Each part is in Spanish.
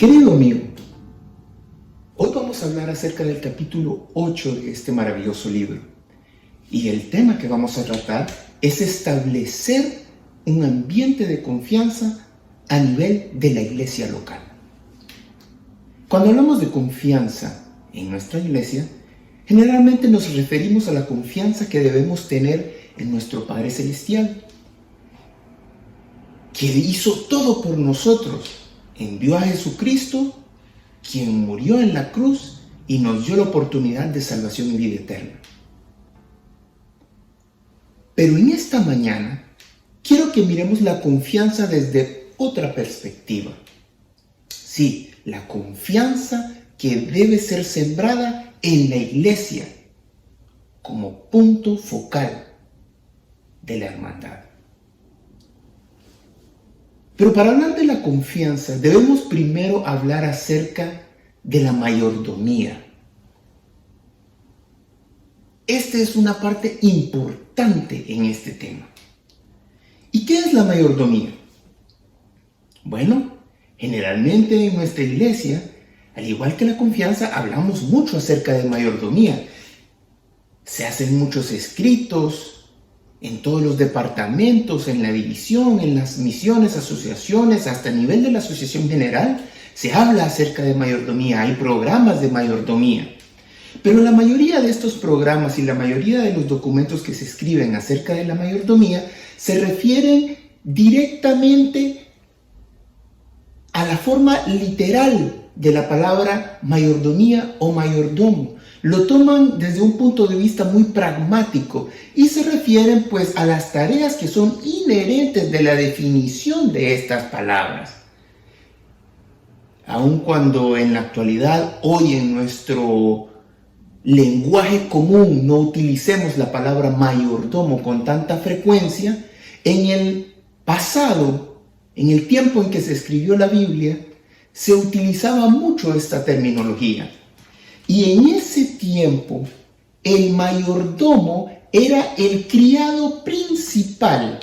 Querido amigo, hoy vamos a hablar acerca del capítulo 8 de este maravilloso libro. Y el tema que vamos a tratar es establecer un ambiente de confianza a nivel de la iglesia local. Cuando hablamos de confianza en nuestra iglesia, generalmente nos referimos a la confianza que debemos tener en nuestro Padre Celestial, que hizo todo por nosotros. Envió a Jesucristo, quien murió en la cruz y nos dio la oportunidad de salvación y vida eterna. Pero en esta mañana quiero que miremos la confianza desde otra perspectiva. Sí, la confianza que debe ser sembrada en la iglesia como punto focal de la hermandad. Pero para hablar de la confianza debemos primero hablar acerca de la mayordomía. Esta es una parte importante en este tema. ¿Y qué es la mayordomía? Bueno, generalmente en nuestra iglesia, al igual que la confianza, hablamos mucho acerca de mayordomía. Se hacen muchos escritos en todos los departamentos, en la división, en las misiones, asociaciones, hasta a nivel de la asociación general, se habla acerca de mayordomía, hay programas de mayordomía. Pero la mayoría de estos programas y la mayoría de los documentos que se escriben acerca de la mayordomía se refieren directamente a la forma literal de la palabra mayordomía o mayordomo. Lo toman desde un punto de vista muy pragmático y se refieren pues a las tareas que son inherentes de la definición de estas palabras. Aun cuando en la actualidad, hoy en nuestro lenguaje común no utilicemos la palabra mayordomo con tanta frecuencia, en el pasado, en el tiempo en que se escribió la Biblia, se utilizaba mucho esta terminología. Y en ese tiempo, el mayordomo era el criado principal,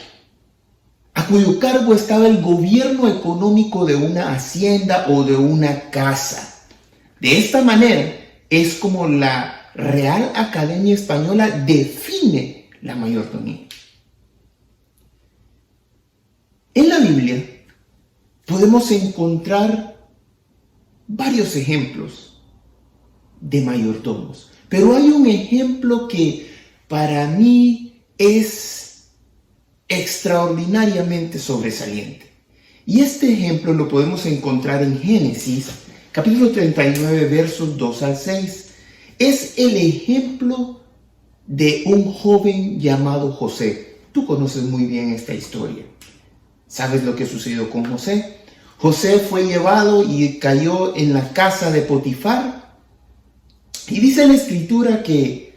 a cuyo cargo estaba el gobierno económico de una hacienda o de una casa. De esta manera es como la Real Academia Española define la mayordomía. En la Biblia podemos encontrar varios ejemplos de mayordomos, pero hay un ejemplo que para mí es extraordinariamente sobresaliente. Y este ejemplo lo podemos encontrar en Génesis, capítulo 39, versos 2 al 6. Es el ejemplo de un joven llamado José. Tú conoces muy bien esta historia. ¿Sabes lo que sucedió con José? José fue llevado y cayó en la casa de Potifar. Y dice la escritura que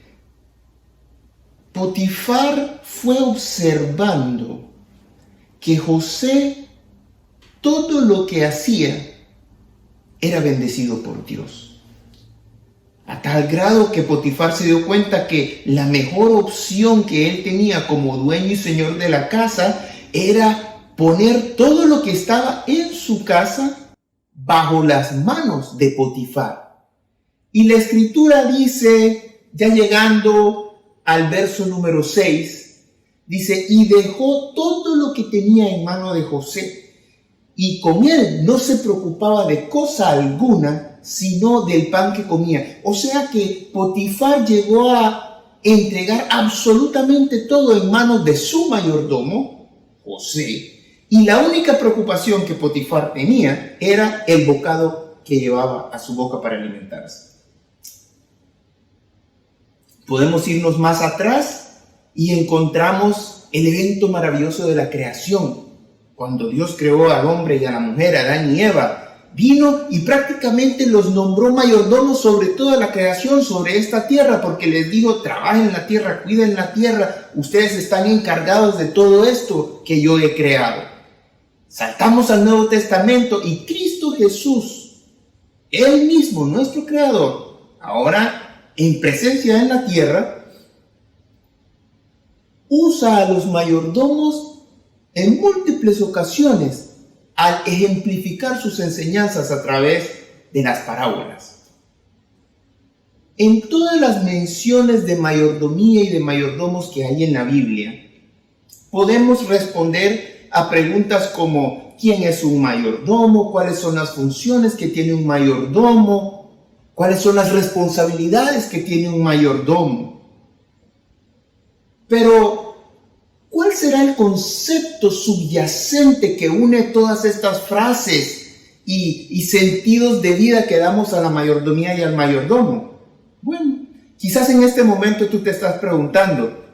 Potifar fue observando que José, todo lo que hacía, era bendecido por Dios. A tal grado que Potifar se dio cuenta que la mejor opción que él tenía como dueño y señor de la casa era poner todo lo que estaba en su casa bajo las manos de Potifar. Y la escritura dice, ya llegando al verso número 6, dice, y dejó todo lo que tenía en mano de José, y con él no se preocupaba de cosa alguna, sino del pan que comía. O sea que Potifar llegó a entregar absolutamente todo en manos de su mayordomo, José, y la única preocupación que Potifar tenía era el bocado que llevaba a su boca para alimentarse. Podemos irnos más atrás y encontramos el evento maravilloso de la creación. Cuando Dios creó al hombre y a la mujer, Adán y Eva, vino y prácticamente los nombró mayordomos sobre toda la creación, sobre esta tierra, porque les dijo, trabajen en la tierra, cuiden la tierra, ustedes están encargados de todo esto que yo he creado. Saltamos al Nuevo Testamento y Cristo Jesús, Él mismo, nuestro Creador, ahora en presencia en la tierra, usa a los mayordomos en múltiples ocasiones al ejemplificar sus enseñanzas a través de las parábolas. En todas las menciones de mayordomía y de mayordomos que hay en la Biblia, podemos responder a preguntas como ¿quién es un mayordomo? ¿Cuáles son las funciones que tiene un mayordomo? ¿Cuáles son las responsabilidades que tiene un mayordomo? Pero, ¿cuál será el concepto subyacente que une todas estas frases y sentidos de vida que damos a la mayordomía y al mayordomo? Bueno, quizás en este momento tú te estás preguntando,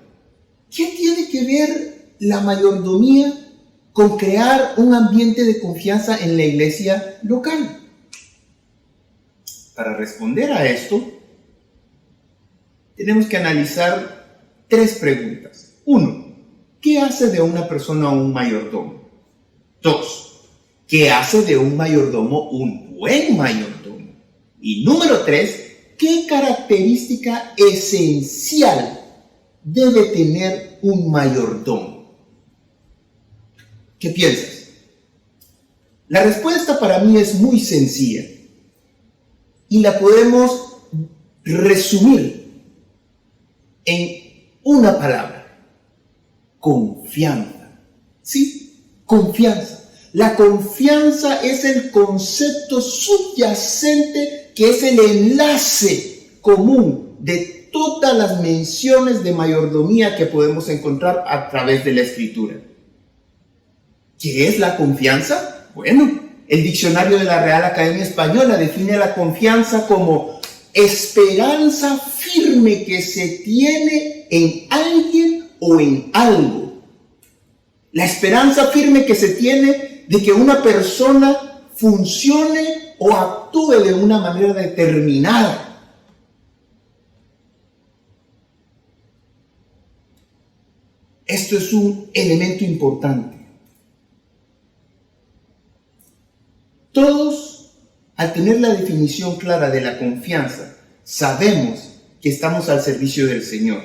¿qué tiene que ver la mayordomía con crear un ambiente de confianza en la iglesia local? Para responder a esto, tenemos que analizar 3 preguntas. 1, ¿qué hace de una persona un mayordomo? 2, ¿qué hace de un mayordomo un buen mayordomo? Y número 3, ¿qué característica esencial debe tener un mayordomo? ¿Qué piensas? La respuesta para mí es muy sencilla y la podemos resumir en una palabra: confianza. ¿Sí? Confianza. La confianza es el concepto subyacente que es el enlace común de todas las menciones de mayordomía que podemos encontrar a través de la Escritura. ¿Qué es la confianza? Bueno, el diccionario de la Real Academia Española define la confianza como esperanza firme que se tiene en alguien o en algo. La esperanza firme que se tiene de que una persona funcione o actúe de una manera determinada. Esto es un elemento importante. Todos, al tener la definición clara de la confianza, sabemos que estamos al servicio del Señor.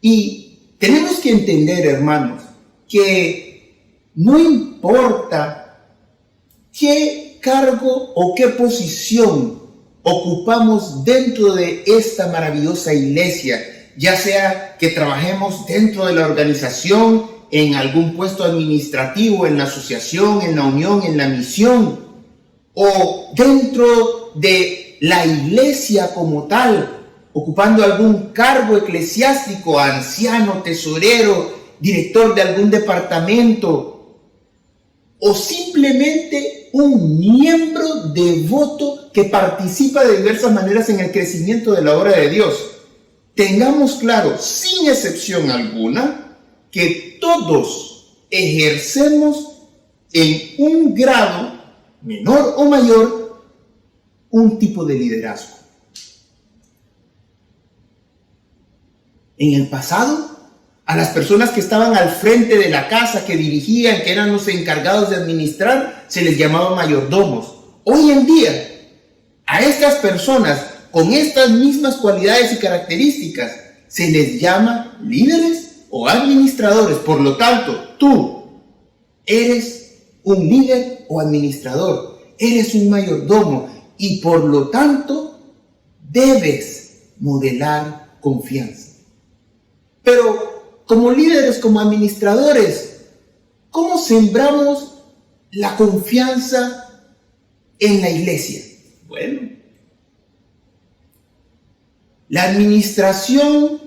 Y tenemos que entender, hermanos, que no importa qué cargo o qué posición ocupamos dentro de esta maravillosa iglesia, ya sea que trabajemos dentro de la organización, en algún puesto administrativo, en la asociación, en la unión, en la misión, o dentro de la iglesia como tal, ocupando algún cargo eclesiástico, anciano, tesorero, director de algún departamento, o simplemente un miembro devoto que participa de diversas maneras en el crecimiento de la obra de Dios. Tengamos claro, sin excepción alguna, que todos ejercemos en un grado menor o mayor un tipo de liderazgo. En el pasado, a las personas que estaban al frente de la casa, que dirigían, que eran los encargados de administrar, se les llamaba mayordomos. Hoy en día, a estas personas con estas mismas cualidades y características se les llama líderes o administradores. Por lo tanto, tú eres un líder o administrador, eres un mayordomo y por lo tanto debes modelar confianza. Pero como líderes, como administradores, ¿cómo sembramos la confianza en la iglesia? Bueno, la administración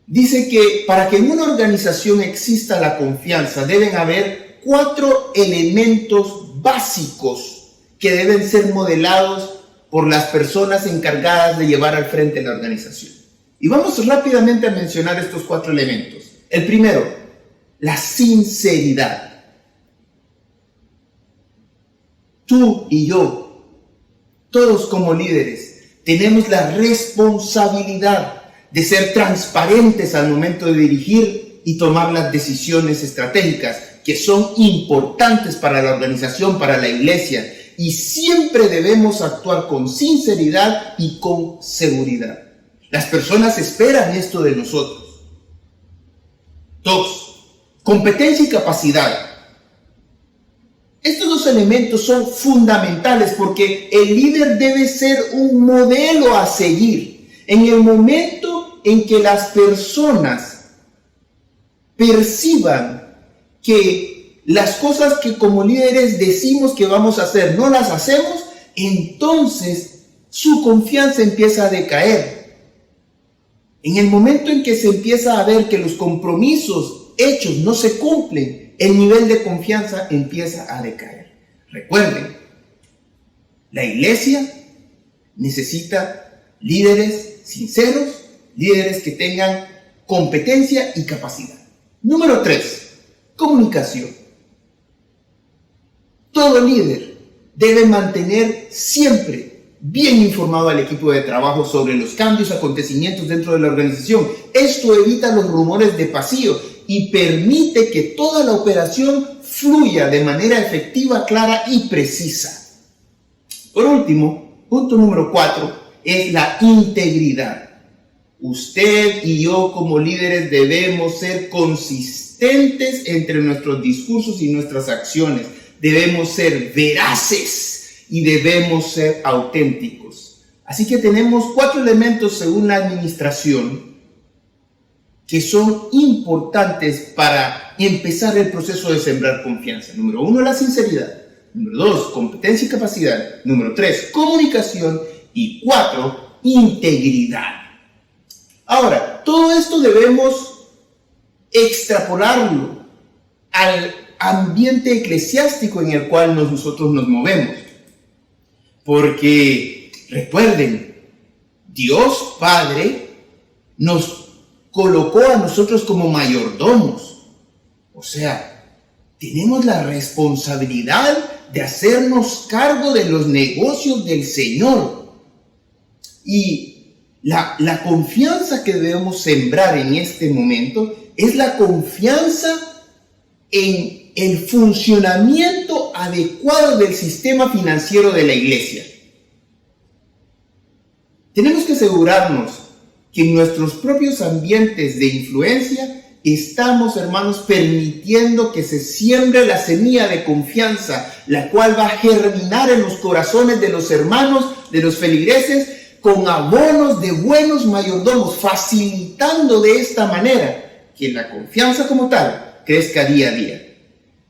dice que para que en una organización exista la confianza deben haber 4 elementos básicos que deben ser modelados por las personas encargadas de llevar al frente la organización. Y vamos rápidamente a mencionar estos 4 elementos. El primero, la sinceridad. Tú y yo, todos como líderes, tenemos la responsabilidad de ser transparentes al momento de dirigir y tomar las decisiones estratégicas que son importantes para la organización, para la iglesia, y siempre debemos actuar con sinceridad y con seguridad. Las personas esperan esto de nosotros. 2. Competencia y capacidad. Estos dos elementos son fundamentales porque el líder debe ser un modelo a seguir. En el momento en que las personas perciban que las cosas que como líderes decimos que vamos a hacer no las hacemos, entonces su confianza empieza a decaer. En el momento en que se empieza a ver que los compromisos hechos no se cumplen, el nivel de confianza empieza a decaer. Recuerden, la iglesia necesita líderes sinceros, líderes que tengan competencia y capacidad. Número 3, comunicación. Todo líder debe mantener siempre bien informado al equipo de trabajo sobre los cambios, acontecimientos dentro de la organización. Esto evita los rumores de pasillo y permite que toda la operación fluya de manera efectiva, clara y precisa. Por último, punto número 4 es la integridad. Usted y yo como líderes debemos ser consistentes entre nuestros discursos y nuestras acciones. Debemos ser veraces y debemos ser auténticos. Así que tenemos 4 elementos según la administración que son importantes para empezar el proceso de sembrar confianza. Número 1, la sinceridad. Número 2, competencia y capacidad. Número 3, comunicación. Y 4, integridad. Ahora, todo esto debemos extrapolarlo al ambiente eclesiástico en el cual nosotros nos movemos. Porque, recuerden, Dios Padre nos colocó a nosotros como mayordomos. O sea, tenemos la responsabilidad de hacernos cargo de los negocios del Señor. Y la confianza que debemos sembrar en este momento es la confianza en el funcionamiento adecuado del sistema financiero de la iglesia. Tenemos que asegurarnos que en nuestros propios ambientes de influencia estamos, hermanos, permitiendo que se siembre la semilla de confianza, la cual va a germinar en los corazones de los hermanos, de los feligreses, con abonos de buenos mayordomos, facilitando de esta manera que la confianza como tal crezca día a día.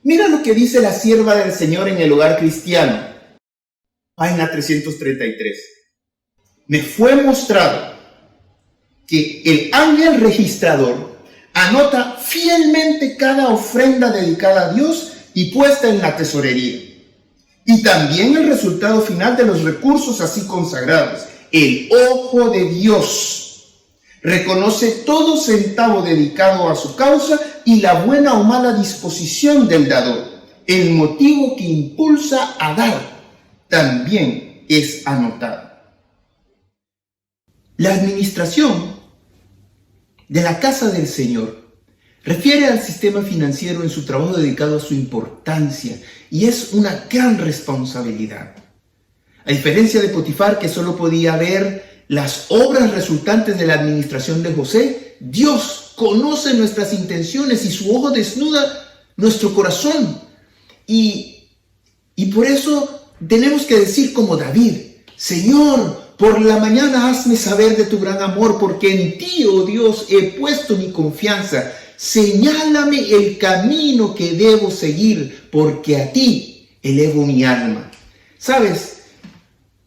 Mira lo que dice la sierva del Señor en el hogar cristiano, página 333. Me fue mostrado que el ángel registrador anota fielmente cada ofrenda dedicada a Dios y puesta en la tesorería, y también el resultado final de los recursos así consagrados. El ojo de Dios reconoce todo centavo dedicado a su causa y la buena o mala disposición del dador. El motivo que impulsa a dar también es anotado. La administración de la casa del Señor refiere al sistema financiero en su trabajo dedicado a su importancia y es una gran responsabilidad. A diferencia de Potifar, que solo podía ver las obras resultantes de la administración de José, Dios conoce nuestras intenciones y su ojo desnuda nuestro corazón. Y por eso tenemos que decir como David: Señor, por la mañana hazme saber de tu gran amor, porque en ti, oh Dios, he puesto mi confianza. Señálame el camino que debo seguir, porque a ti elevo mi alma. ¿Sabes?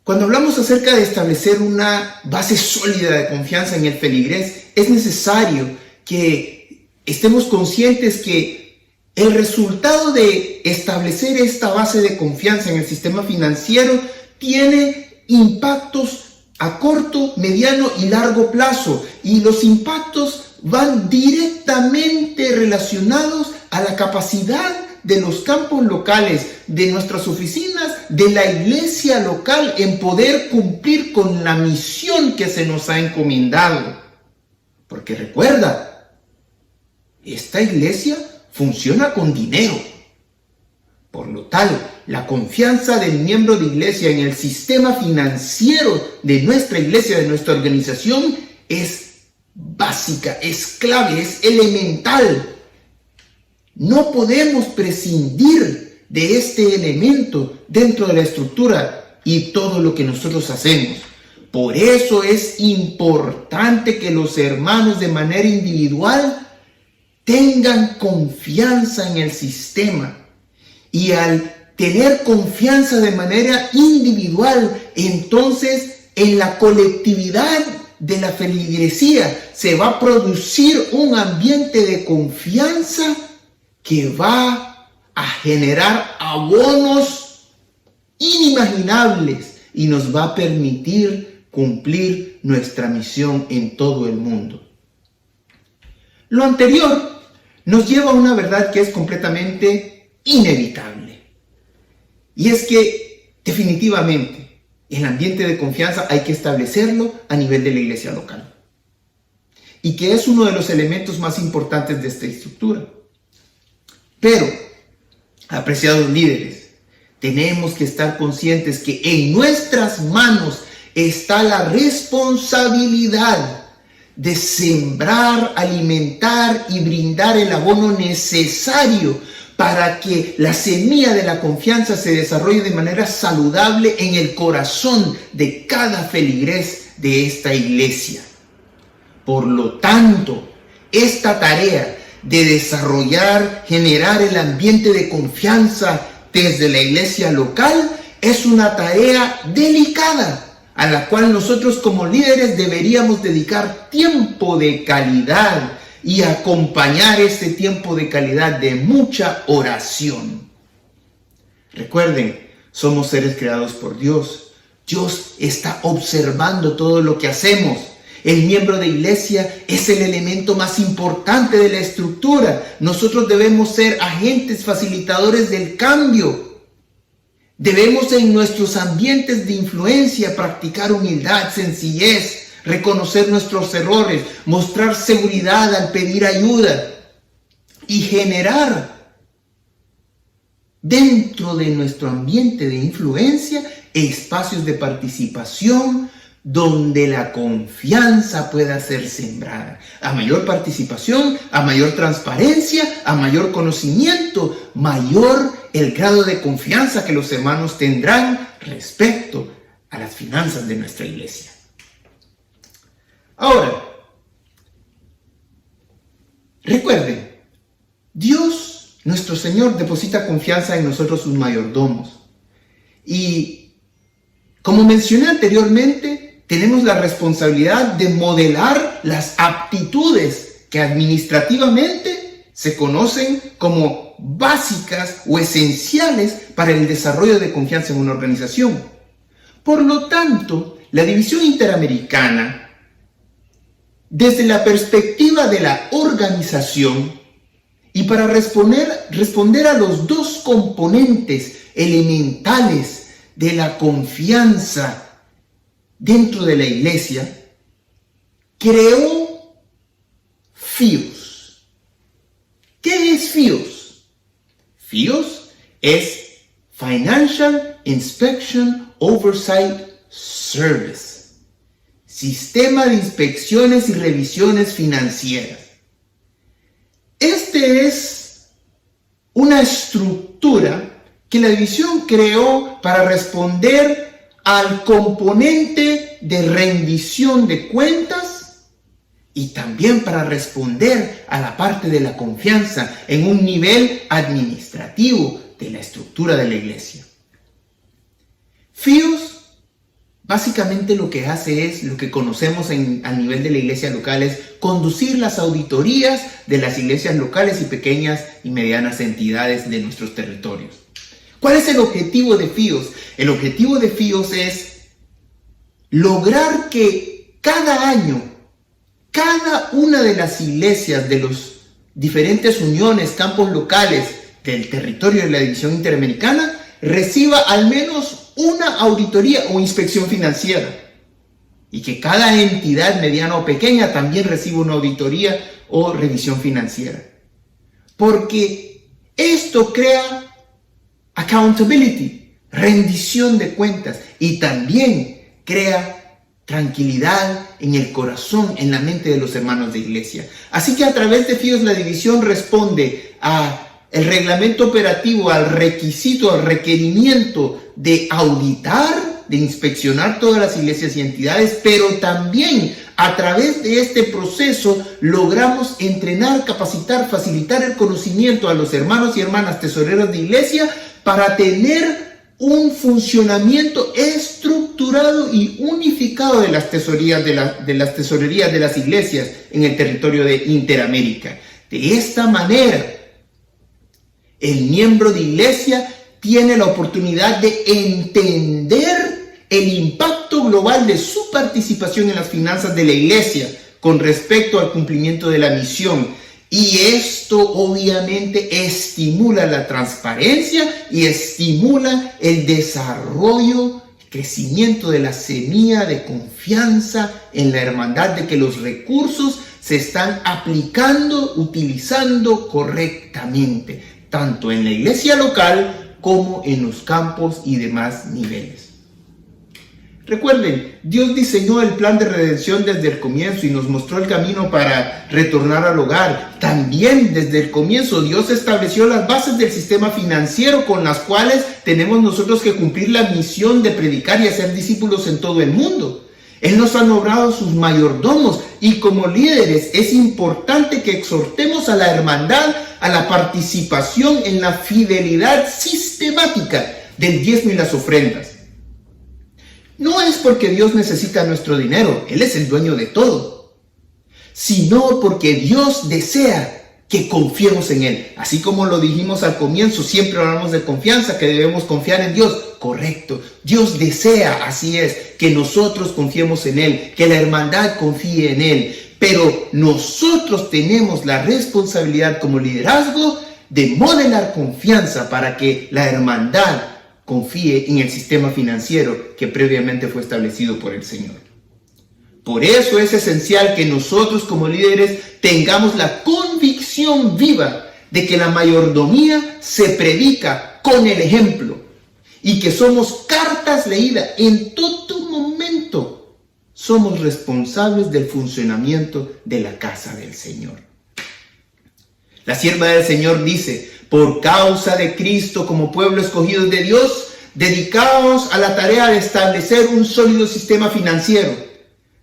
Cuando hablamos acerca de establecer una base sólida de confianza en el feligrés, es necesario que estemos conscientes que el resultado de establecer esta base de confianza en el sistema financiero tiene impactos a corto, mediano y largo plazo. Y los impactos van directamente relacionados a la capacidad de los campos locales, de nuestras oficinas, de la iglesia local en poder cumplir con la misión que se nos ha encomendado. Porque recuerda, esta iglesia funciona con dinero. Por lo tal, la confianza del miembro de iglesia en el sistema financiero de nuestra iglesia, de nuestra organización, es básica, es clave, es elemental. No podemos prescindir de este elemento dentro de la estructura y todo lo que nosotros hacemos. Por eso es importante que los hermanos de manera individual tengan confianza en el sistema. Y al tener confianza de manera individual, entonces en la colectividad de la feligresía se va a producir un ambiente de confianza que va a generar abonos inimaginables y nos va a permitir cumplir nuestra misión en todo el mundo. Lo anterior nos lleva a una verdad que es completamente inevitable. Y es que definitivamente el ambiente de confianza hay que establecerlo a nivel de la iglesia local. Y que es uno de los elementos más importantes de esta estructura. Pero, apreciados líderes, tenemos que estar conscientes que en nuestras manos está la responsabilidad de sembrar, alimentar y brindar el abono necesario para que la semilla de la confianza se desarrolle de manera saludable en el corazón de cada feligrés de esta iglesia. Por lo tanto, esta tarea de desarrollar, generar el ambiente de confianza desde la iglesia local es una tarea delicada, a la cual nosotros como líderes deberíamos dedicar tiempo de calidad y acompañar este tiempo de calidad de mucha oración. Recuerden, somos seres creados por Dios. Dios está observando todo lo que hacemos. El miembro de iglesia es el elemento más importante de la estructura. Nosotros debemos ser agentes facilitadores del cambio. Debemos en nuestros ambientes de influencia practicar humildad, sencillez, reconocer nuestros errores, mostrar seguridad al pedir ayuda y generar dentro de nuestro ambiente de influencia espacios de participación donde la confianza pueda ser sembrada. A mayor participación, a mayor transparencia, a mayor conocimiento, mayor el grado de confianza que los hermanos tendrán respecto a las finanzas de nuestra iglesia. Ahora, recuerden, Dios, nuestro Señor, deposita confianza en nosotros sus mayordomos. Y como mencioné anteriormente, tenemos la responsabilidad de modelar las aptitudes que administrativamente se conocen como básicas o esenciales para el desarrollo de confianza en una organización. Por lo tanto, la División Interamericana, desde la perspectiva de la organización y para responder a los dos componentes elementales de la confianza dentro de la iglesia, creó FIOS. ¿Qué es FIOS? FIOS es Financial Inspection Oversight Service, Sistema de Inspecciones y Revisiones Financieras. Este es una estructura que la división creó para responder al componente de rendición de cuentas y también para responder a la parte de la confianza en un nivel administrativo de la estructura de la iglesia. FIOS básicamente lo que hace es lo que conocemos a nivel de la iglesia local, es conducir las auditorías de las iglesias locales y pequeñas y medianas entidades de nuestros territorios. ¿Cuál es el objetivo de FIOS? El objetivo de FIOS es lograr que cada año, cada una de las iglesias de las diferentes uniones, campos locales del territorio de la División Interamericana reciba al menos una auditoría o inspección financiera. Y que cada entidad mediana o pequeña también reciba una auditoría o revisión financiera. Porque esto crea accountability, rendición de cuentas, y también crea tranquilidad en el corazón, en la mente de los hermanos de iglesia. Así que a través de FIOS la división responde a el reglamento operativo al requisito, al requerimiento de auditar, de inspeccionar todas las iglesias y entidades, pero también a través de este proceso logramos entrenar, capacitar, facilitar el conocimiento a los hermanos y hermanas tesoreros de iglesia para tener un funcionamiento estructurado y unificado de las tesorerías de las iglesias en el territorio de Interamérica. De esta manera, el miembro de iglesia tiene la oportunidad de entender el impacto global de su participación en las finanzas de la iglesia con respecto al cumplimiento de la misión. Y esto obviamente estimula la transparencia y estimula el desarrollo, el crecimiento de la semilla de confianza en la hermandad de que los recursos se están aplicando, utilizando correctamente, tanto en la iglesia local como en los campos y demás niveles. Recuerden, Dios diseñó el plan de redención desde el comienzo y nos mostró el camino para retornar al hogar. También desde el comienzo Dios estableció las bases del sistema financiero con las cuales tenemos nosotros que cumplir la misión de predicar y hacer discípulos en todo el mundo. Él nos ha nombrado sus mayordomos y como líderes es importante que exhortemos a la hermandad a la participación en la fidelidad sistemática del diezmo y las ofrendas. No es porque Dios necesita nuestro dinero, Él es el dueño de todo, sino porque Dios desea que confiemos en Él. Así como lo dijimos al comienzo, siempre hablamos de confianza, que debemos confiar en Dios. Correcto, Dios desea, así es, que nosotros confiemos en Él, que la hermandad confíe en Él. Pero nosotros tenemos la responsabilidad como liderazgo de modelar confianza para que la hermandad confíe en el sistema financiero que previamente fue establecido por el Señor. Por eso es esencial que nosotros como líderes tengamos la convicción viva de que la mayordomía se predica con el ejemplo y que somos cartas leídas en todo momento. Somos responsables del funcionamiento de la casa del Señor. La sierva del Señor dice: por causa de Cristo, como pueblo escogido de Dios, dedicaos a la tarea de establecer un sólido sistema financiero.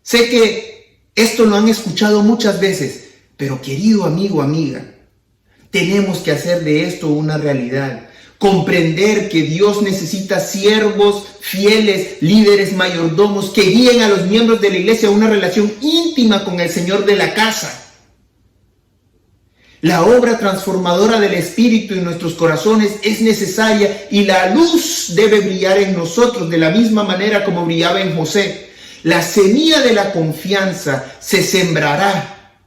Sé que esto lo han escuchado muchas veces, pero querido amigo, amiga, tenemos que hacer de esto una realidad. Comprender que Dios necesita siervos fieles, líderes, mayordomos, que guíen a los miembros de la iglesia a una relación íntima con el Señor de la casa. La obra transformadora del Espíritu en nuestros corazones es necesaria y la luz debe brillar en nosotros de la misma manera como brillaba en José. La semilla de la confianza se sembrará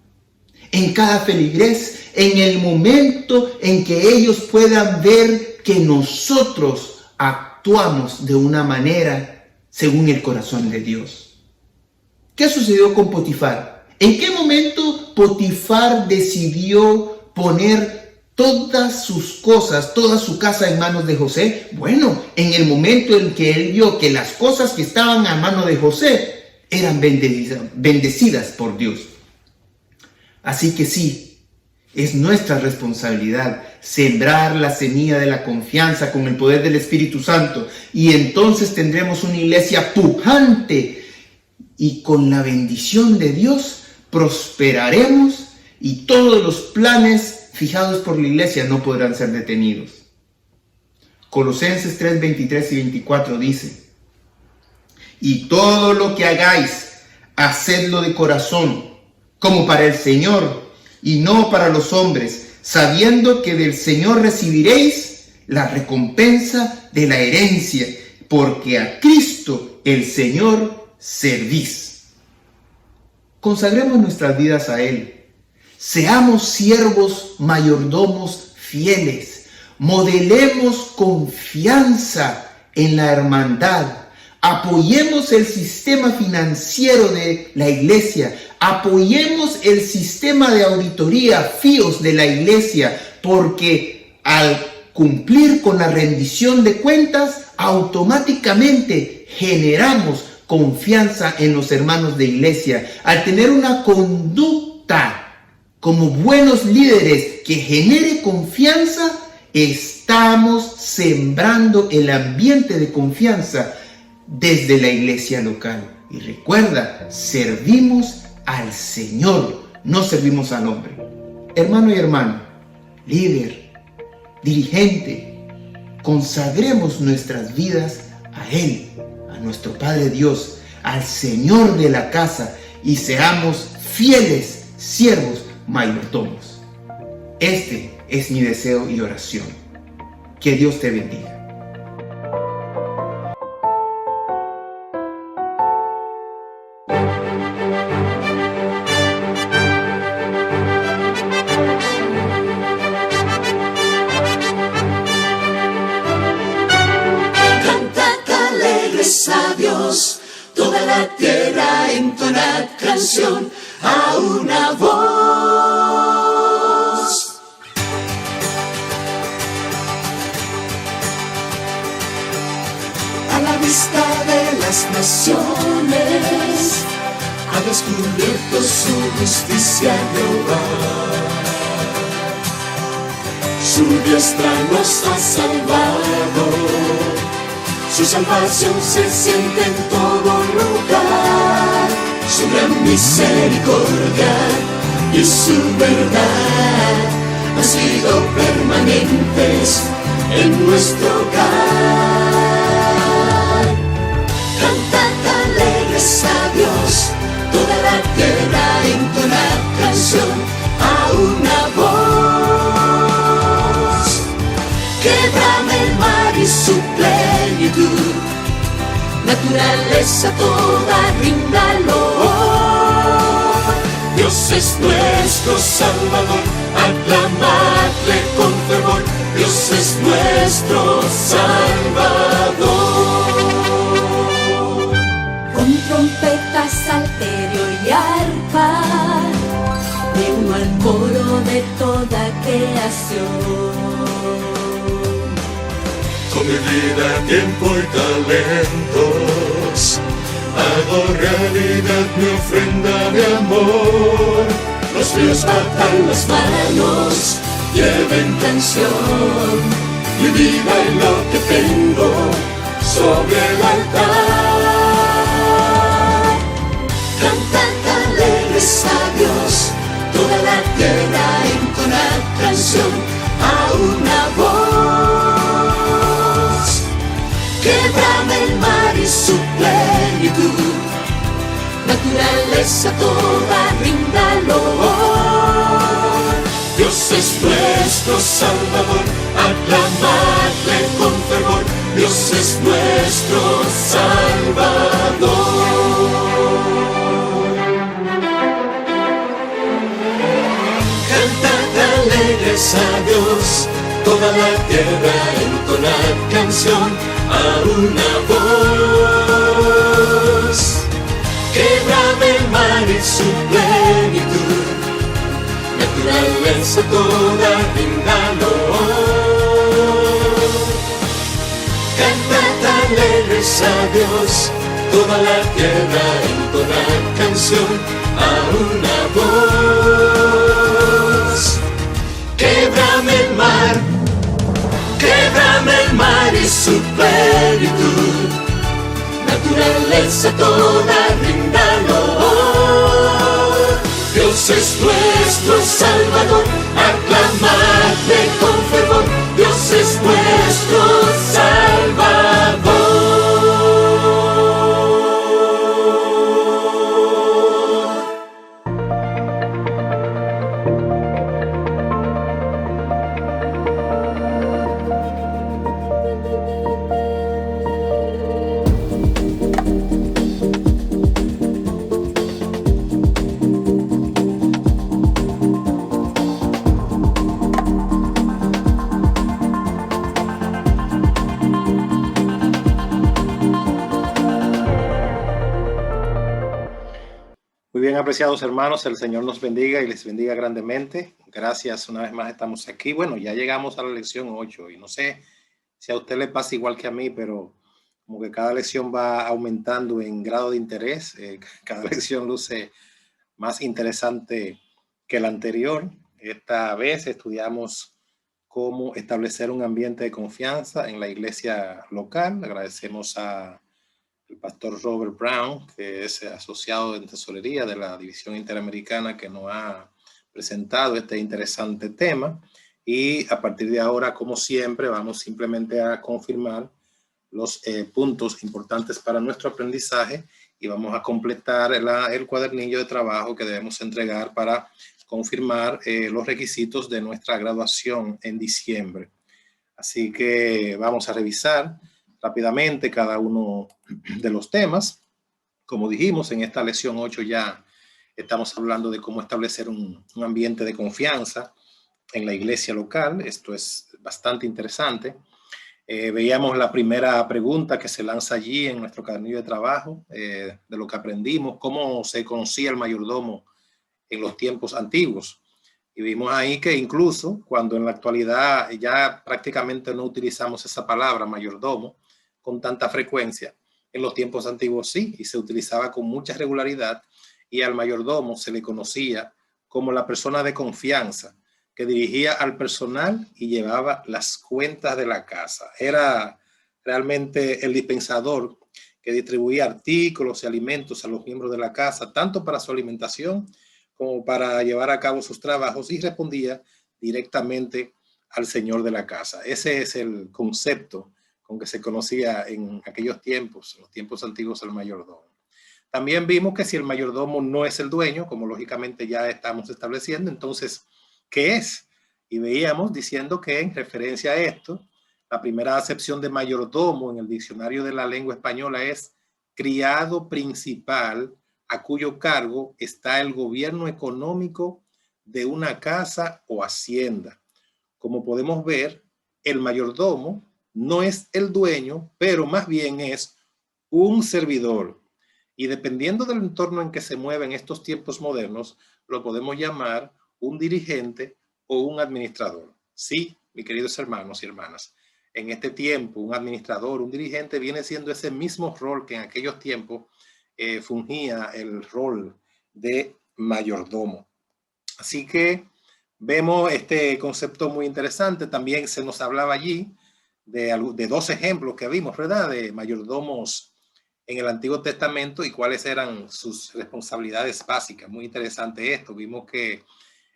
en cada feligrés en el momento en que ellos puedan ver que nosotros actuamos de una manera según el corazón de Dios. ¿Qué sucedió con Potifar? ¿En qué momento Potifar decidió poner todas sus cosas, toda su casa en manos de José? Bueno, en el momento en que él vio que las cosas que estaban a mano de José eran bendecidas por Dios. Así que sí, es nuestra responsabilidad sembrar la semilla de la confianza con el poder del Espíritu Santo y entonces tendremos una iglesia pujante y con la bendición de Dios prosperaremos y todos los planes fijados por la iglesia no podrán ser detenidos. Colosenses 3, 23 y 24 dice: y todo lo que hagáis, hacedlo de corazón, como para el Señor y no para los hombres, sabiendo que del Señor recibiréis la recompensa de la herencia, porque a Cristo el Señor servís. Consagremos nuestras vidas a Él. Seamos siervos mayordomos fieles. Modelemos confianza en la hermandad. Apoyemos el sistema financiero de la iglesia. Apoyemos el sistema de auditoría, FIOS de la iglesia, porque al cumplir con la rendición de cuentas, automáticamente generamos confianza en los hermanos de iglesia. Al tener una conducta como buenos líderes que genere confianza, estamos sembrando el ambiente de confianza desde la iglesia local. Y recuerda, servimos al Señor, no servimos al hombre. Hermano y hermana, líder, dirigente, consagremos nuestras vidas a Él, a nuestro Padre Dios, al Señor de la casa, y seamos fieles siervos mayordomos. Este es mi deseo y oración. Que Dios te bendiga. A Dios, toda la tierra entona canción a una voz. A la vista de las naciones ha descubierto su justicia global. Su diestra nos ha salvado. Su salvación se siente en todo lugar, su gran misericordia y su verdad han sido permanentes en nuestro hogar. Cantad alegres a Dios, toda la tierra entona canción a una voz. Que brame el mar y su plenitud, naturaleza toda ríndalo. Dios es nuestro Salvador, aclamadle con fervor. Dios es nuestro Salvador. Con trompeta, salterio y arpa, de uno al coro de toda creación. Con mi vida, tiempo y talentos hago realidad mi ofrenda de amor. Los ríos batan las manos, lleven canción, mi vida y lo que tengo sobre el altar. Cantad alegres a Dios, toda la tierra entona canción a una voz. Que brame el mar y su plenitud, naturaleza toda ríndalo. Dios es nuestro Salvador, aclamadle con fervor. Dios es nuestro Salvador. Cantad alegres a Dios, toda la tierra entona canción a una voz. Que brame el mar y su plenitud, naturaleza toda ríndalo. Cantad alegres a Dios, toda la tierra entona canción a una voz. Que brame el mar, quebrame el mar y su plenitud, naturaleza toda ríndalo. Dios es nuestro Salvador, aclamadle con fervor. Dios es nuestro Salvador. Muy bien, apreciados hermanos, el Señor nos bendiga y les bendiga grandemente. Gracias, una vez más estamos aquí. Bueno, ya llegamos a la lección 8 y no sé si a usted le pasa igual que a mí, pero como que cada lección va aumentando en grado de interés. Cada lección luce más interesante que la anterior. Esta vez estudiamos cómo establecer un ambiente de confianza en la iglesia local. Agradecemos al pastor Robert Brown, que es asociado en tesorería de la División Interamericana, que nos ha presentado este interesante tema. Y a partir de ahora, como siempre, vamos simplemente a confirmar los puntos importantes para nuestro aprendizaje y vamos a completar el cuadernillo de trabajo que debemos entregar para confirmar los requisitos de nuestra graduación en diciembre. Así que vamos a revisar rápidamente cada uno de los temas. Como dijimos, en esta lección 8 ya estamos hablando de cómo establecer un ambiente de confianza en la iglesia local. Esto es bastante interesante. Veíamos la primera pregunta que se lanza allí en nuestro cuadernillo de trabajo, de lo que aprendimos, cómo se conocía el mayordomo en los tiempos antiguos. Y vimos ahí que incluso cuando en la actualidad ya prácticamente no utilizamos esa palabra mayordomo con tanta frecuencia, en los tiempos antiguos sí, y se utilizaba con mucha regularidad, y al mayordomo se le conocía como la persona de confianza que dirigía al personal y llevaba las cuentas de la casa. Era realmente el dispensador que distribuía artículos y alimentos a los miembros de la casa, tanto para su alimentación como para llevar a cabo sus trabajos, y respondía directamente al señor de la casa. Ese es el concepto con que se conocía en aquellos tiempos, en los tiempos antiguos, el mayordomo. También vimos que si el mayordomo no es el dueño, como lógicamente ya estamos estableciendo, entonces, ¿qué es? Y veíamos diciendo que en referencia a esto, la primera acepción de mayordomo en el diccionario de la lengua española es criado principal a cuyo cargo está el gobierno económico de una casa o hacienda. Como podemos ver, el mayordomo no es el dueño, pero más bien es un servidor. Y dependiendo del entorno en que se mueve en estos tiempos modernos, lo podemos llamar un dirigente o un administrador. Sí, mis queridos hermanos y hermanas, en este tiempo un administrador, un dirigente viene siendo ese mismo rol que en aquellos tiempos fungía el rol de mayordomo. Así que vemos este concepto muy interesante. También se nos hablaba allí de dos ejemplos que vimos, ¿verdad? De mayordomos en el Antiguo Testamento y cuáles eran sus responsabilidades básicas. Muy interesante esto. Vimos que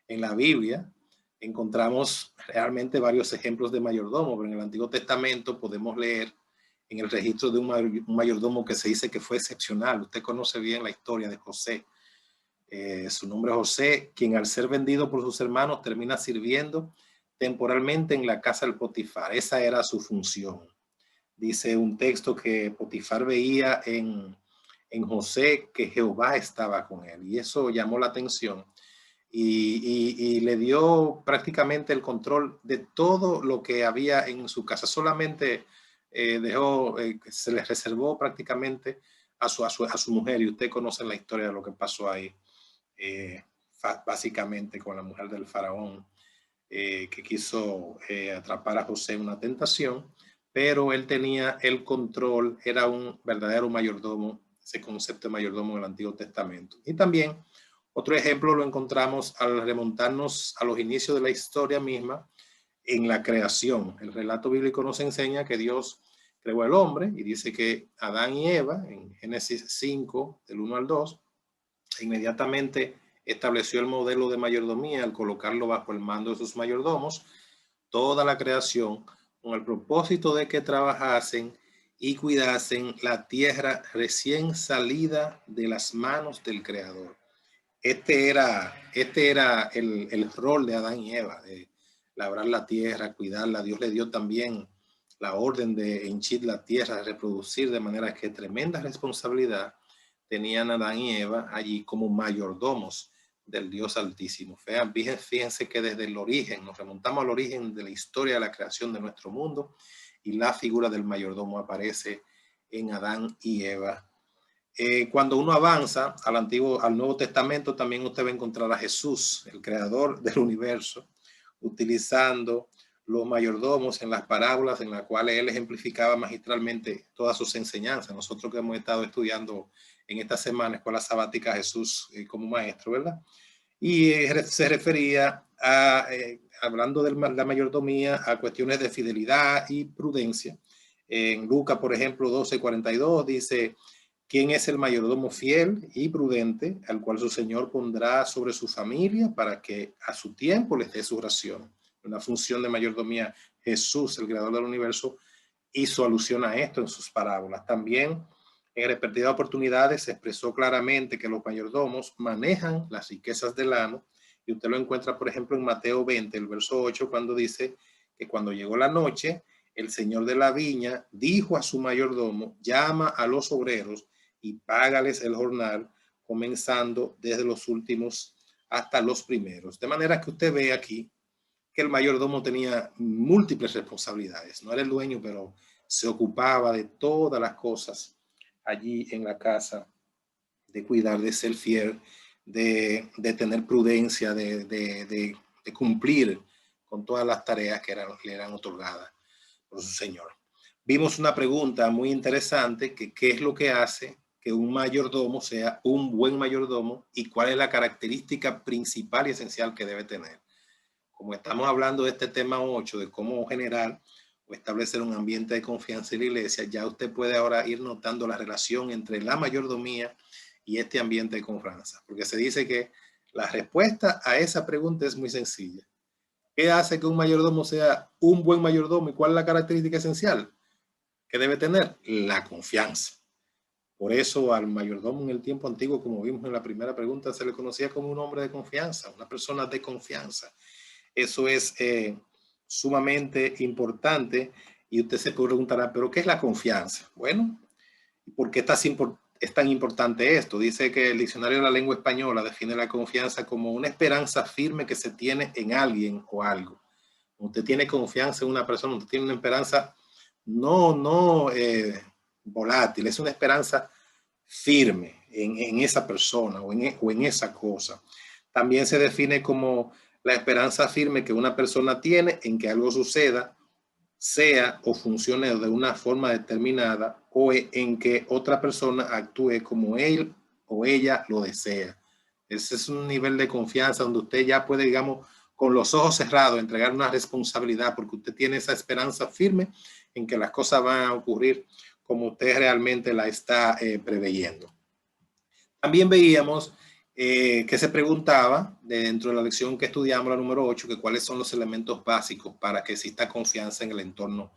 en la Biblia encontramos realmente varios ejemplos de mayordomo, pero en el Antiguo Testamento podemos leer en el registro de un mayordomo que se dice que fue excepcional. Usted conoce bien la historia de José. Su nombre es José, quien al ser vendido por sus hermanos termina sirviendo temporalmente en la casa del Potifar. Esa era su función. Dice un texto que Potifar veía en José que Jehová estaba con él, y eso llamó la atención y le dio prácticamente el control de todo lo que había en su casa. Solamente se le reservó prácticamente a su mujer, y usted conoce la historia de lo que pasó ahí, básicamente con la mujer del faraón, que quiso atrapar a José en una tentación, pero él tenía el control, era un verdadero mayordomo, ese concepto de mayordomo en el Antiguo Testamento. Y también otro ejemplo lo encontramos al remontarnos a los inicios de la historia misma, en la creación. El relato bíblico nos enseña que Dios creó al hombre y dice que Adán y Eva, en Génesis 5, del 1 al 2, inmediatamente estableció el modelo de mayordomía al colocarlo bajo el mando de sus mayordomos, toda la creación, con el propósito de que trabajasen y cuidasen la tierra recién salida de las manos del Creador. Este era el rol de Adán y Eva, de labrar la tierra, cuidarla. Dios le dio también la orden de henchir la tierra, de reproducir, de manera que tremenda responsabilidad tenían Adán y Eva allí como mayordomos del Dios Altísimo. Fíjense que desde el origen, nos remontamos al origen de la historia de la creación de nuestro mundo, y la figura del mayordomo aparece en Adán y Eva. Cuando uno avanza al Nuevo Testamento, también usted va a encontrar a Jesús, el creador del universo, utilizando los mayordomos en las parábolas en las cuales él ejemplificaba magistralmente todas sus enseñanzas. Nosotros que hemos estado estudiando en esta semana Escuela Sabática Jesús como maestro, ¿verdad? y se refería a, hablando de la mayordomía, a cuestiones de fidelidad y prudencia. En Lucas, por ejemplo, 12:42 dice: ¿quién es el mayordomo fiel y prudente, al cual su Señor pondrá sobre su familia para que a su tiempo les dé su ración? Una función de mayordomía. Jesús, el creador del universo, hizo alusión a esto en sus parábolas. También en repetidas oportunidades se expresó claramente que los mayordomos manejan las riquezas del amo, y usted lo encuentra, por ejemplo, en Mateo 20, el verso 8, cuando dice que cuando llegó la noche, el señor de la viña dijo a su mayordomo: llama a los obreros y págales el jornal, comenzando desde los últimos hasta los primeros. De manera que usted ve aquí que el mayordomo tenía múltiples responsabilidades. No era el dueño, pero se ocupaba de todas las cosas allí en la casa, de cuidar, de ser fiel, de tener prudencia, de cumplir con todas las tareas que le eran otorgadas por su Señor. Vimos una pregunta muy interesante, que qué es lo que hace que un mayordomo sea un buen mayordomo y cuál es la característica principal y esencial que debe tener. Como estamos hablando de este tema 8, de cómo generar o establecer un ambiente de confianza en la iglesia, ya usted puede ahora ir notando la relación entre la mayordomía y este ambiente de confianza, porque se dice que la respuesta a esa pregunta es muy sencilla. ¿Qué hace que un mayordomo sea un buen mayordomo y cuál es la característica esencial que debe tener? La confianza. Por eso al mayordomo en el tiempo antiguo, como vimos en la primera pregunta, se le conocía como un hombre de confianza, una persona de confianza. Eso es sumamente importante, y usted se preguntará, ¿pero qué es la confianza? Bueno, ¿por qué es tan importante esto? Dice que el diccionario de la lengua española define la confianza como una esperanza firme que se tiene en alguien o algo. Usted tiene confianza en una persona, usted tiene una esperanza no volátil, es una esperanza firme en esa persona o en esa cosa. También se define como la esperanza firme que una persona tiene en que algo suceda, sea o funcione de una forma determinada, o en que otra persona actúe como él o ella lo desea. Ese es un nivel de confianza donde usted ya puede, digamos, con los ojos cerrados, entregar una responsabilidad, porque usted tiene esa esperanza firme en que las cosas van a ocurrir como usted realmente la está preveyendo. También veíamos que se preguntaba dentro de la lección que estudiamos, la número 8, que cuáles son los elementos básicos para que exista confianza en el entorno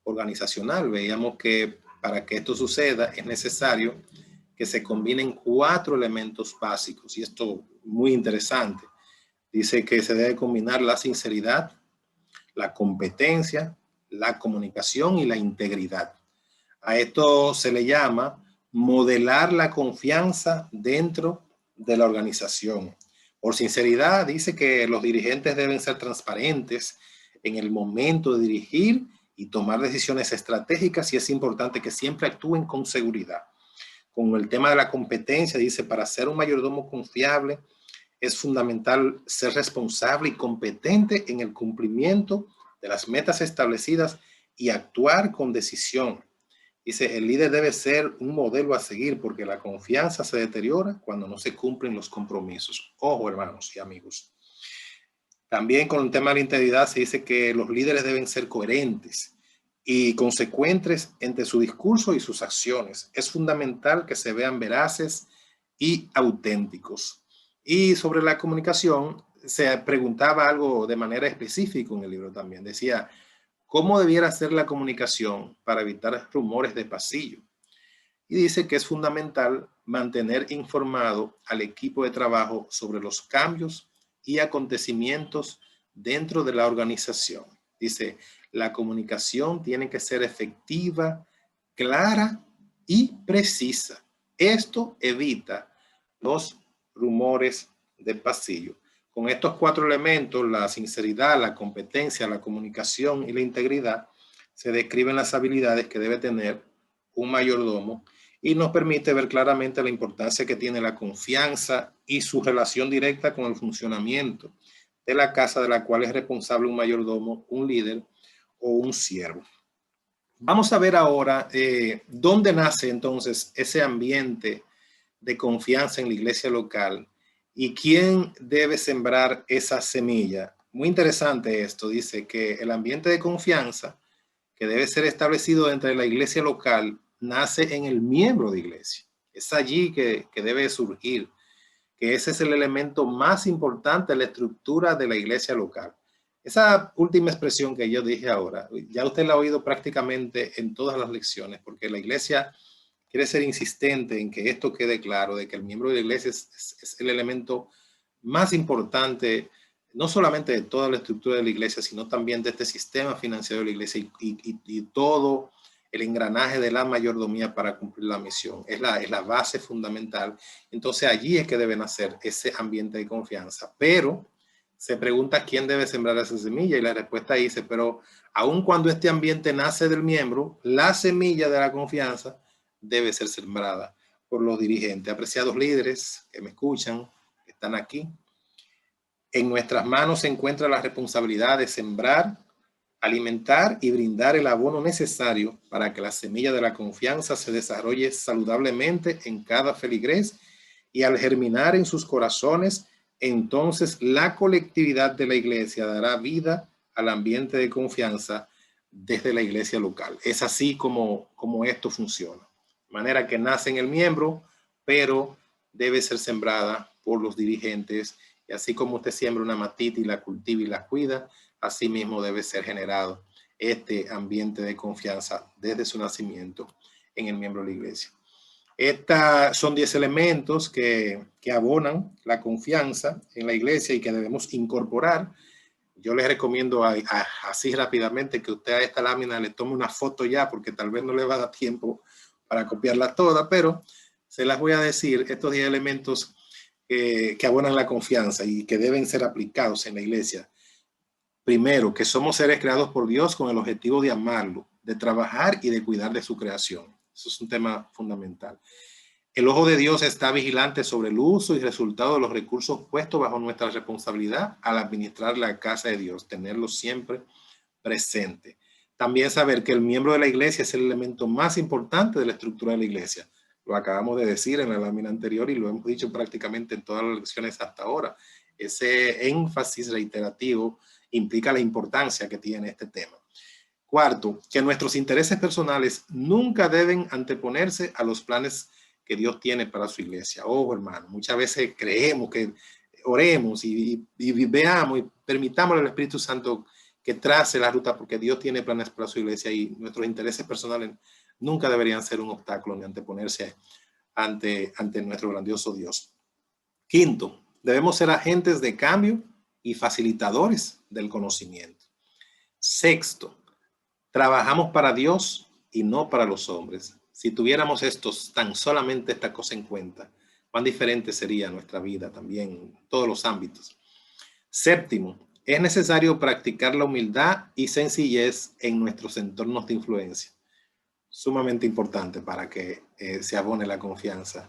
organizacional. Veíamos que para que esto suceda es necesario que se combinen 4 elementos básicos, y esto es muy interesante. Dice que se debe combinar la sinceridad, la competencia, la comunicación y la integridad. A esto se le llama modelar la confianza dentro de la organización. Por sinceridad, dice que los dirigentes deben ser transparentes en el momento de dirigir y tomar decisiones estratégicas, y es importante que siempre actúen con seguridad. Con el tema de la competencia, dice, para ser un mayordomo confiable es fundamental ser responsable y competente en el cumplimiento de las metas establecidas y actuar con decisión. Dice, el líder debe ser un modelo a seguir, porque la confianza se deteriora cuando no se cumplen los compromisos. Ojo, hermanos y amigos. También con el tema de la integridad se dice que los líderes deben ser coherentes y consecuentes entre su discurso y sus acciones. Es fundamental que se vean veraces y auténticos. Y sobre la comunicación se preguntaba algo de manera específica en el libro también. Decía, ¿cómo debiera ser la comunicación para evitar rumores de pasillo? Y dice que es fundamental mantener informado al equipo de trabajo sobre los cambios y acontecimientos dentro de la organización. Dice, la comunicación tiene que ser efectiva, clara y precisa. Esto evita los rumores de pasillo. Con estos 4 elementos, la sinceridad, la competencia, la comunicación y la integridad, se describen las habilidades que debe tener un mayordomo, y nos permite ver claramente la importancia que tiene la confianza y su relación directa con el funcionamiento de la casa de la cual es responsable un mayordomo, un líder o un siervo. Vamos a ver ahora dónde nace entonces ese ambiente de confianza en la iglesia local ¿Y quién debe sembrar esa semilla? Muy interesante esto. Dice que el ambiente de confianza que debe ser establecido entre la iglesia local nace en el miembro de iglesia. Es allí que debe surgir, que ese es el elemento más importante de la estructura de la iglesia local. Esa última expresión que yo dije ahora, ya usted la ha oído prácticamente en todas las lecciones, porque la iglesia quiere ser insistente en que esto quede claro, de que el miembro de la iglesia es el elemento más importante, no solamente de toda la estructura de la iglesia, sino también de este sistema financiero de la iglesia y todo el engranaje de la mayordomía para cumplir la misión. Es la base fundamental. Entonces allí es que debe nacer ese ambiente de confianza. Pero se pregunta quién debe sembrar esa semilla y la respuesta dice, pero aun cuando este ambiente nace del miembro, la semilla de la confianza debe ser sembrada por los dirigentes. Apreciados líderes que me escuchan, que están aquí, en nuestras manos se encuentra la responsabilidad de sembrar, alimentar y brindar el abono necesario para que la semilla de la confianza se desarrolle saludablemente en cada feligrés, y al germinar en sus corazones, entonces la colectividad de la iglesia dará vida al ambiente de confianza desde la iglesia local. Es así como esto funciona. De manera que nace en el miembro, pero debe ser sembrada por los dirigentes. Y así como usted siembra una matita y la cultiva y la cuida, así mismo debe ser generado este ambiente de confianza desde su nacimiento en el miembro de la iglesia. Estos son 10 elementos que abonan la confianza en la iglesia y que debemos incorporar. Yo les recomiendo así rápidamente que usted a esta lámina le tome una foto ya, porque tal vez no le va a dar tiempo para copiarla toda, pero se las voy a decir, estos 10 elementos que abonan la confianza y que deben ser aplicados en la iglesia. Primero, que somos seres creados por Dios con el objetivo de amarlo, de trabajar y de cuidar de su creación. Eso es un tema fundamental. El ojo de Dios está vigilante sobre el uso y resultado de los recursos puestos bajo nuestra responsabilidad al administrar la casa de Dios, tenerlo siempre presente. También saber que el miembro de la iglesia es el elemento más importante de la estructura de la iglesia. Lo acabamos de decir en la lámina anterior y lo hemos dicho prácticamente en todas las lecciones hasta ahora. Ese énfasis reiterativo implica la importancia que tiene este tema. Cuarto, que nuestros intereses personales nunca deben anteponerse a los planes que Dios tiene para su iglesia. Ojo, hermano, muchas veces creemos que oremos y veamos y permitamos al Espíritu Santo que trace la ruta, porque Dios tiene planes para su iglesia y nuestros intereses personales nunca deberían ser un obstáculo ni anteponerse ante nuestro grandioso Dios. Quinto, debemos ser agentes de cambio y facilitadores del conocimiento. Sexto, trabajamos para Dios y no para los hombres. Si tuviéramos tan solamente esta cosa en cuenta, cuán diferente sería nuestra vida también en todos los ámbitos. Séptimo, es necesario practicar la humildad y sencillez en nuestros entornos de influencia. Sumamente importante para que se abone la confianza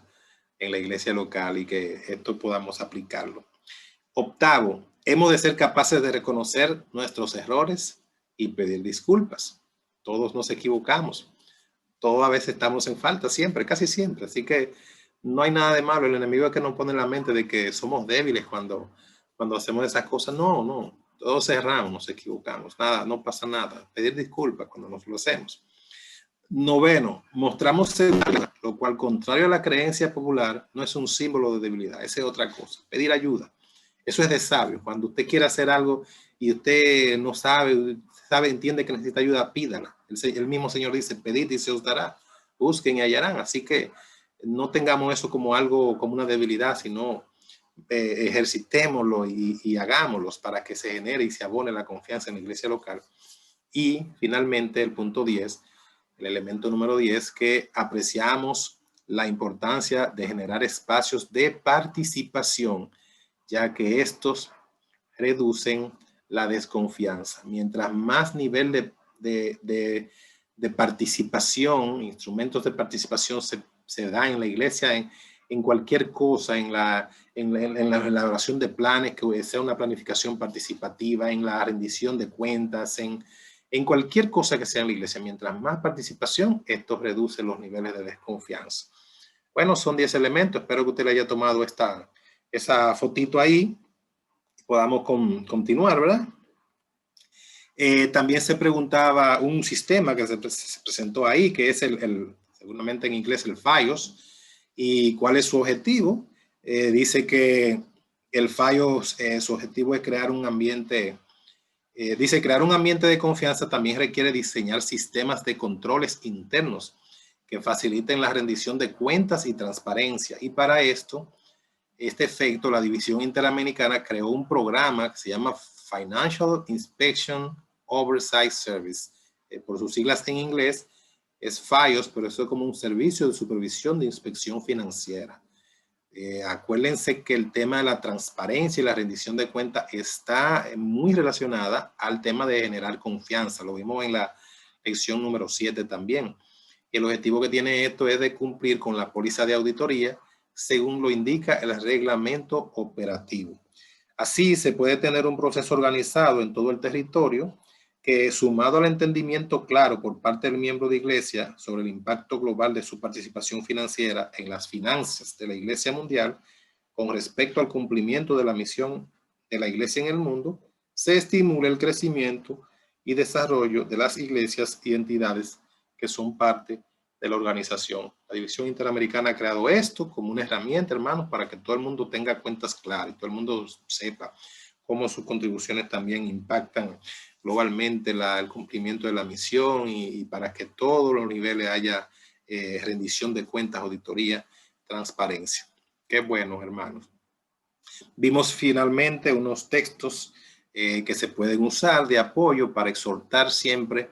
en la iglesia local y que esto podamos aplicarlo. Octavo, hemos de ser capaces de reconocer nuestros errores y pedir disculpas. Todos nos equivocamos. Todos a veces estamos en falta, siempre, casi siempre. Así que no hay nada de malo. El enemigo es que nos pone en la mente de que somos débiles cuando hacemos esas cosas. No. Todos erramos, nos equivocamos. Nada, no pasa nada. Pedir disculpas cuando nos lo hacemos. Noveno, mostramos seguridad, lo cual, contrario a la creencia popular, no es un símbolo de debilidad. Esa es otra cosa. Pedir ayuda. Eso es de sabio. Cuando usted quiere hacer algo y usted no sabe, entiende que necesita ayuda, pídala. El mismo Señor dice, pedid y se os dará. Busquen y hallarán. Así que no tengamos eso como algo, como una debilidad, sino ejercitémoslo y hagámoslo para que se genere y se abone la confianza en la iglesia local. Y finalmente el punto 10, el elemento número 10, que apreciamos la importancia de generar espacios de participación, ya que estos reducen la desconfianza. Mientras más nivel de participación, instrumentos de participación se da en la iglesia, en cualquier cosa, en la elaboración de planes, que sea una planificación participativa, en la rendición de cuentas, en cualquier cosa que sea en la iglesia, mientras más participación, esto reduce los niveles de desconfianza. Bueno, son 10 elementos. Espero que usted le haya tomado esta esa fotito ahí, podamos continuar, ¿verdad? También se preguntaba un sistema que se presentó ahí, que es seguramente en inglés el FiOS, y cuál es su objetivo. Dice que el FiOS, su objetivo es crear un ambiente, crear un ambiente de confianza también requiere diseñar sistemas de controles internos que faciliten la rendición de cuentas y transparencia. Y para esto, este efecto, la División Interamericana creó un programa que se llama Financial Inspection Oversight Service. Por sus siglas en inglés es FIOS, pero eso es como un servicio de supervisión de inspección financiera. Acuérdense que el tema de la transparencia y la rendición de cuentas está muy relacionada al tema de generar confianza. Lo vimos en la lección número 7 también. El objetivo que tiene esto es de cumplir con la póliza de auditoría según lo indica el reglamento operativo. Así se puede tener un proceso organizado en todo el territorio que, sumado al entendimiento claro por parte del miembro de iglesia sobre el impacto global de su participación financiera en las finanzas de la iglesia mundial con respecto al cumplimiento de la misión de la iglesia en el mundo, se estimula el crecimiento y desarrollo de las iglesias y entidades que son parte de la organización. La División Interamericana ha creado esto como una herramienta, hermanos, para que todo el mundo tenga cuentas claras y todo el mundo sepa cómo sus contribuciones también impactan globalmente el cumplimiento de la misión y para que todos los niveles haya rendición de cuentas, auditoría, transparencia. Qué bueno, hermanos. Vimos finalmente unos textos que se pueden usar de apoyo para exhortar siempre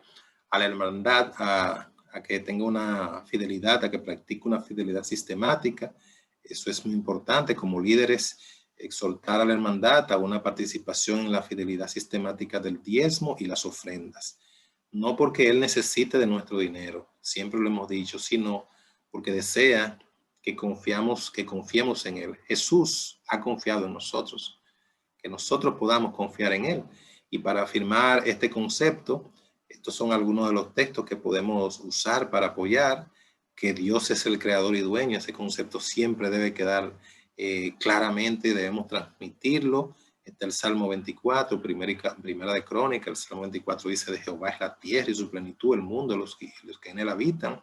a la hermandad a que tenga una fidelidad, a que practique una fidelidad sistemática. Eso es muy importante como líderes, exhortar a la hermandad a una participación en la fidelidad sistemática del diezmo y las ofrendas. No porque Él necesite de nuestro dinero, siempre lo hemos dicho, sino porque desea que confiemos en Él. Jesús ha confiado en nosotros, que nosotros podamos confiar en Él. Y para afirmar este concepto, estos son algunos de los textos que podemos usar para apoyar que Dios es el creador y dueño. Ese concepto siempre debe quedar claramente, debemos transmitirlo. Está el Salmo 24, primera de Crónica. El Salmo 24 dice: de Jehová es la tierra y su plenitud, el mundo, los que en él habitan,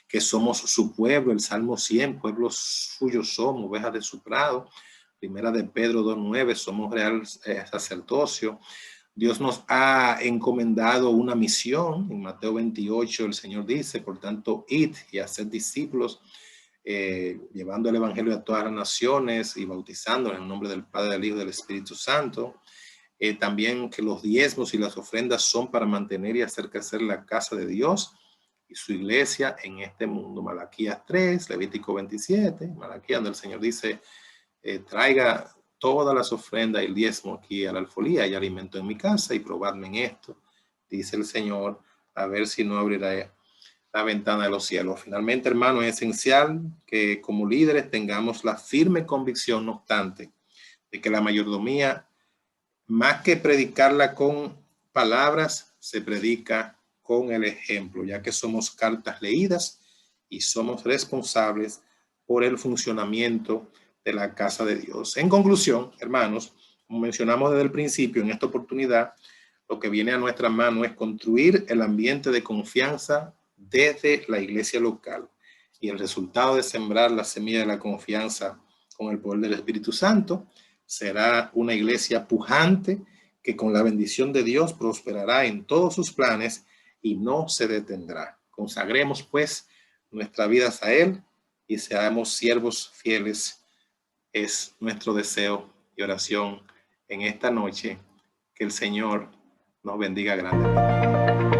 que somos su pueblo. El Salmo 100, pueblos suyos somos, ovejas de su prado. Primera de Pedro 2:9, somos real sacerdocio. Dios nos ha encomendado una misión. En Mateo 28 el Señor dice: por tanto, id y haced discípulos, llevando el evangelio a todas las naciones y bautizándolos en el nombre del Padre, del Hijo y del Espíritu Santo. También que los diezmos y las ofrendas son para mantener y hacer crecer la casa de Dios y su iglesia en este mundo. Malaquías 3, Levítico 27, Malaquías, donde el Señor dice: traiga todas las ofrendas y el diezmo aquí a la alfolía y alimento en mi casa y probadme en esto, dice el Señor, a ver si no abrirá la ventana de los cielos. Finalmente, hermano, es esencial que como líderes tengamos la firme convicción, no obstante, de que la mayordomía, más que predicarla con palabras, se predica con el ejemplo, ya que somos cartas leídas y somos responsables por el funcionamiento de la casa de Dios. En conclusión, hermanos, como mencionamos desde el principio, en esta oportunidad, lo que viene a nuestra mano es construir el ambiente de confianza desde la iglesia local. Y el resultado de sembrar la semilla de la confianza con el poder del Espíritu Santo será una iglesia pujante que con la bendición de Dios prosperará en todos sus planes y no se detendrá. Consagremos pues nuestras vidas a Él y seamos siervos fieles. Es nuestro deseo y oración en esta noche. Que el Señor nos bendiga grandemente.